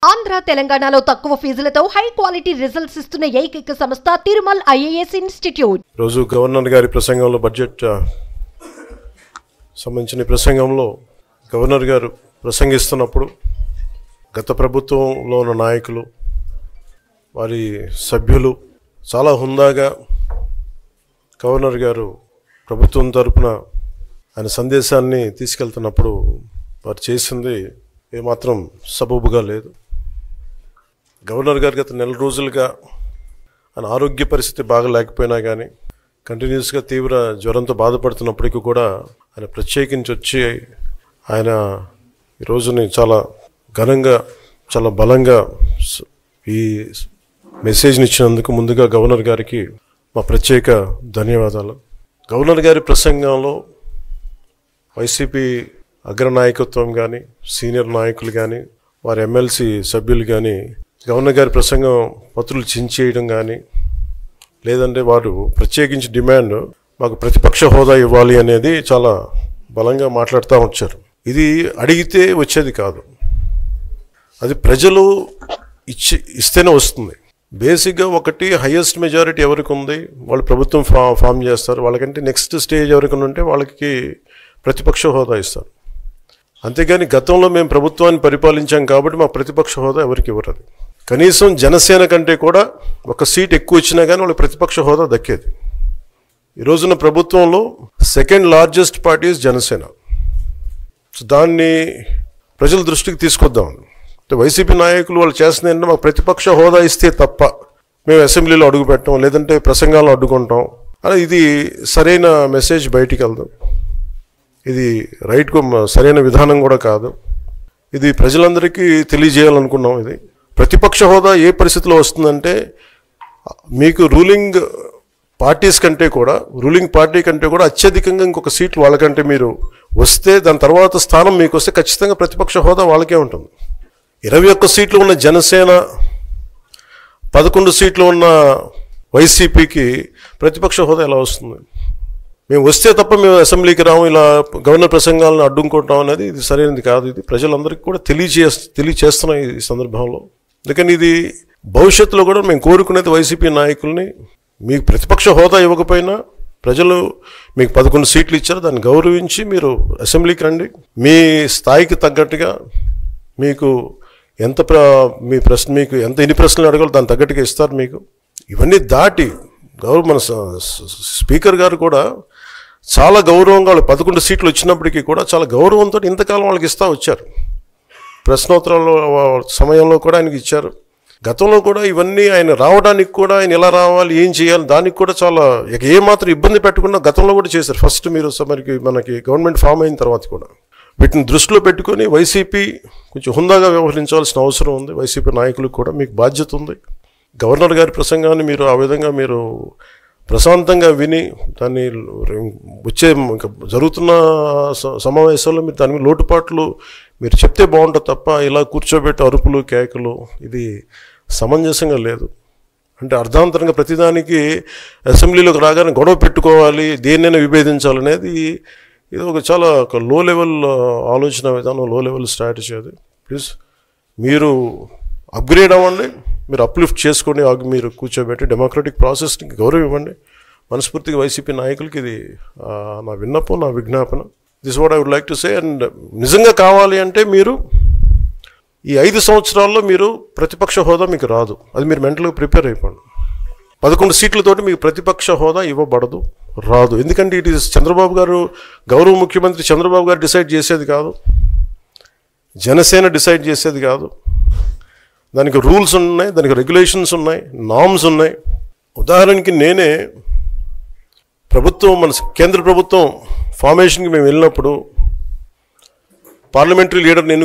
ఆంధ్ర తెలంగాణలో తక్కువ ఫీజులతో high quality results ఇస్తున్న ఏకైక సంస్థ తిరుమల్ ఐఏఎస్ ఇన్స్టిట్యూట్. రోజు గవర్నర్ గారి ప్రసంగంలో బడ్జెట్ సంబంధించిన ప్రసంగంలో గవర్నర్ గారు ప్రసంగిస్తున్నప్పుడు గత ప్రభుత్వంలో ఉన్న నాయకులు వారి సభ్యులు చాలా హుందాగా గవర్నర్ గారు ప్రభుత్వం తరపున ఆయన సందేశాన్ని తీసుకెళ్తున్నప్పుడు వారు చేసింది ఏమాత్రం సబబుగా లేదు. గవర్నర్ గారు గత నెల రోజులుగా ఆయన ఆరోగ్య పరిస్థితి బాగా లేకపోయినా కానీ కంటిన్యూస్గా తీవ్ర జ్వరంతో బాధపడుతున్నప్పటికీ కూడా ఆయన ప్రత్యేకించి వచ్చి ఆయన ఈ రోజుని చాలా ఘనంగా చాలా బలంగా ఈ మెసేజ్ని ఇచ్చినందుకు ముందుగా గవర్నర్ గారికి మా ప్రత్యేక ధన్యవాదాలు. గవర్నర్ గారి ప్రసంగంలో వైసీపీ అగ్రనాయకత్వం కానీ సీనియర్ నాయకులు కానీ వారి ఎమ్మెల్సీ సభ్యులు కానీ గవర్నర్ గారి ప్రసంగం పత్రులు చించేయడం కానీ లేదంటే వారు ప్రత్యేకించి డిమాండ్ మాకు ప్రతిపక్ష హోదా ఇవ్వాలి అనేది చాలా బలంగా మాట్లాడుతూ వచ్చారు. ఇది అడిగితే వచ్చేది కాదు, అది ప్రజలు ఇస్తేనే వస్తుంది. బేసిక్గా ఒకటి హయ్యెస్ట్ మెజారిటీ ఎవరికి ఉంది వాళ్ళు ప్రభుత్వం ఫామ్ చేస్తారు, వాళ్ళకంటే నెక్స్ట్ స్టేజ్ ఎవరికి ఉంటే వాళ్ళకి ప్రతిపక్ష హోదా ఇస్తారు. అంతేగాని గతంలో మేము ప్రభుత్వాన్ని పరిపాలించాం కాబట్టి మా ప్రతిపక్ష హోదా ఎవరికి ఇవ్వరు. కనీసం జనసేన కంటే కూడా ఒక సీట్ ఎక్కువ వచ్చినా కానీ వాళ్ళకి ప్రతిపక్ష హోదా దక్కేది. ఈ రోజున ప్రభుత్వంలో second largest party Janasena. So దాన్ని ప్రజల దృష్టికి తీసుకొద్దాం. వైసీపీ నాయకులు వాళ్ళు చేస్తుంది ఏంటంటే మాకు ప్రతిపక్ష హోదా ఇస్తే తప్ప మేము అసెంబ్లీలో అడుగు పెట్టాం లేదంటే ప్రసంగాల్లో అడ్డుకుంటాం అని ఇది సరైన మెసేజ్ బయటికి వెళ్దాం. ఇది సరైన విధానం కూడా కాదు. ఇది ప్రజలందరికీ తెలియజేయాలనుకున్నాం. ఇది ప్రతిపక్ష హోదా ఏ పరిస్థితిలో వస్తుందంటే మీకు రూలింగ్ పార్టీ కంటే కూడా అత్యధికంగా ఇంకొక సీట్లు వాళ్ళకంటే మీరు వస్తే దాని తర్వాత స్థానం మీకు వస్తే ఖచ్చితంగా ప్రతిపక్ష హోదా వాళ్ళకే ఉంటుంది. 21 సీట్లు ఉన్న జనసేన 11 సీట్లు ఉన్న వైసీపీకి ప్రతిపక్ష హోదా ఎలా వస్తుంది? మేము వస్తే తప్ప మేము అసెంబ్లీకి రాము, ఇలా గవర్నర్ ప్రసంగాలను అడ్డుకుంటాం అనేది ఇది సరైనది కాదు. ఇది ప్రజలందరికీ కూడా తెలియచేస్తున్నాం ఈ సందర్భంలో. అందుకని ఇది భవిష్యత్తులో కూడా మేము కోరుకునేది వైసీపీ నాయకుల్ని మీకు ప్రతిపక్ష హోదా ఇవ్వకపోయినా ప్రజలు మీకు 11 సీట్లు ఇచ్చారు, దాన్ని గౌరవించి మీరు అసెంబ్లీకి రండి. మీ స్థాయికి తగ్గట్టుగా మీకు మీకు ఎన్ని ప్రశ్నలు అడగాలో దాని తగ్గట్టుగా ఇస్తారు మీకు. ఇవన్నీ దాటి మన స్పీకర్ గారు కూడా చాలా గౌరవంగా 11 సీట్లు వచ్చినప్పటికీ కూడా చాలా గౌరవంతో ఇంతకాలం వాళ్ళకి ఇస్తూ వచ్చారు. ప్రశ్నోత్తరాల సమయంలో కూడా ఆయనకి ఇచ్చారు. గతంలో కూడా ఇవన్నీ ఆయన రావడానికి కూడా ఆయన ఎలా రావాలి ఏం చేయాలి దానికి కూడా చాలా ఏమాత్రం ఇబ్బంది పెట్టకుండా గతంలో కూడా చేశారు. ఫస్ట్ మీరు మనకి గవర్నమెంట్ ఫామ్ అయిన తర్వాత కూడా వీటిని దృష్టిలో పెట్టుకొని వైసీపీ కొంచెం హుందాగా వ్యవహరించాల్సిన అవసరం ఉంది. వైసీపీ నాయకులకు కూడా మీకు బాధ్యత ఉంది. గవర్నర్ గారి ప్రసంగాన్ని మీరు ఆ విధంగా మీరు ప్రశాంతంగా విని దాన్ని వచ్చే జరుగుతున్న సమావేశాల్లో మీరు దాని మీద లోటుపాట్లు మీరు చెప్తే బాగుంటుంది తప్ప ఇలా కూర్చోబెట్టి అరుపులు కేకలు ఇది సమంజసంగా లేదు. అంటే అర్ధాంతరంగా ప్రతిదానికి అసెంబ్లీలోకి రాగానే గొడవ పెట్టుకోవాలి, దేన్నైనా విభేదించాలనేది ఇది చాలా లో లెవెల్ ఆలోచన విధానం, లో లెవెల్ స్ట్రాటజీ. అది ప్లీజ్ మీరు అప్గ్రేడ్ అవ్వండి, మీరు అప్లిఫ్ట్ చేసుకొని మీరు కూర్చోబెట్టి డెమోక్రటిక్ ప్రాసెస్ని గౌరవం ఇవ్వండి. మనస్ఫూర్తిగా వైసీపీ నాయకులకి ఇది నా విన్నపం, నా విజ్ఞాపన. This what I would like to say. And నిజంగా కావాలి అంటే మీరు ఈ 5 సంవత్సరాల్లో మీరు ప్రతిపక్ష హోదా మీకు రాదు, అది మీరు మెంటల్గా ప్రిపేర్ అయిపోండి. 11 సీట్లతోటి మీకు ప్రతిపక్ష హోదా ఇవ్వబడదు, రాదు. ఎందుకంటే ఇట్ ఈస్ చంద్రబాబు గారు, గౌరవ ముఖ్యమంత్రి చంద్రబాబు గారు డిసైడ్ చేసేది కాదు, జనసేన డిసైడ్ చేసేది కాదు. దానికి రూల్స్ ఉన్నాయి, దానికి రెగ్యులేషన్స్ ఉన్నాయి, నామ్స్ ఉన్నాయి. ఉదాహరణకి నేనే మన కేంద్ర ప్రభుత్వం ఫార్మేషన్కి మేము వెళ్ళినప్పుడు పార్లమెంటరీ లీడర్ని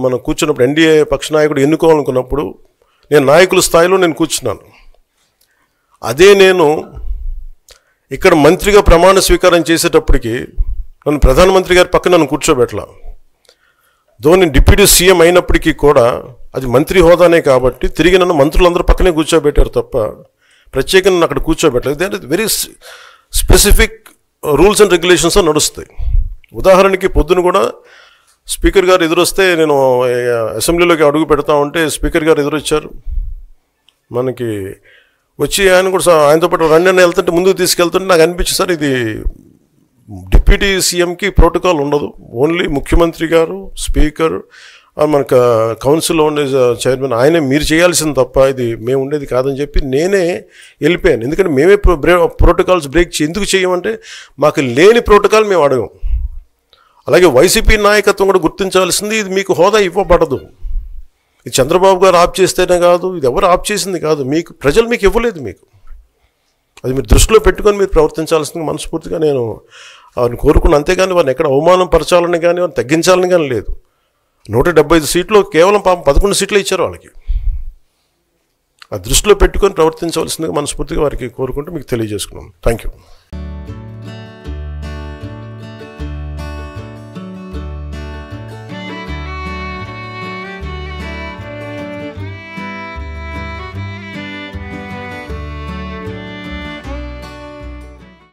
మనం కూర్చున్నప్పుడు ఎన్డీఏ పక్ష నాయకుడు ఎన్నుకోవాలనుకున్నప్పుడు నేను నాయకుల స్థాయిలో నేను కూర్చున్నాను. అదే నేను ఇక్కడ మంత్రిగా ప్రమాణ స్వీకారం చేసేటప్పటికి నన్ను ప్రధానమంత్రి గారి పక్కన నన్ను కూర్చోబెట్టలా. నేను డిప్యూటీ సీఎం అయినప్పటికీ కూడా అది మంత్రి హోదానే కాబట్టి తిరిగి నన్ను మంత్రులందరూ పక్కనే కూర్చోబెట్టారు తప్ప ప్రత్యేకంగా నన్ను అక్కడ కూర్చోబెట్టలేదు. అంటే very specific rules and regulations నడుస్తాయి. ఉదాహరణకి పొద్దున కూడా స్పీకర్ గారు ఎదురొస్తే నేను అసెంబ్లీలోకి అడుగు పెడతా ఉంటే స్పీకర్ గారు ఎదురొచ్చారు. మనకి వచ్చి ఆయన కూడా ఆయనతో పాటు రండి అని వెళ్తుంటే ముందుకు తీసుకెళ్తుంటే నాకు అనిపించింది, సార్ ఇది డిప్యూటీ సీఎంకి ప్రోటోకాల్ ఉండదు, ఓన్లీ ముఖ్యమంత్రి గారు, స్పీకర్, మనకు కౌన్సిల్లో ఉండే చైర్మన్ ఆయనే మీరు చేయాల్సింది తప్ప ఇది మేము ఉండేది కాదని చెప్పి నేనే వెళ్ళిపోయాను. ఎందుకంటే మేమే ప్రోటోకాల్స్ బ్రేక్ ఎందుకు చేయమంటే మాకు లేని ప్రోటోకాల్ మేము అడగం. అలాగే వైసీపీ నాయకత్వం కూడా గుర్తించాల్సింది, ఇది మీకు హోదా ఇవ్వబడదు. ఇది చంద్రబాబు గారు ఆప్ చేస్తేనే కాదు, ఇది ఎవరు ఆప్ చేసింది కాదు, మీకు ప్రజలు మీకు ఇవ్వలేదు. మీకు అది మీరు దృష్టిలో పెట్టుకొని మీరు ప్రవర్తించాల్సింది మనస్ఫూర్తిగా నేను వారిని కోరుకున్నాను. అంతేగాని వారిని ఎక్కడ అవమానం పరచాలని కానీ వారిని తగ్గించాలని కానీ లేదు. 175 సీట్లు కేవలం 11 సీట్లు ఇచ్చారు వాళ్ళకి. ఆ దృష్టిలో పెట్టుకొని ప్రవర్తించవలసిందిగా మనస్ఫూర్తిగా వారికి కోరుకుంటూ మీకు తెలియజేసుకున్నాను. Thank you.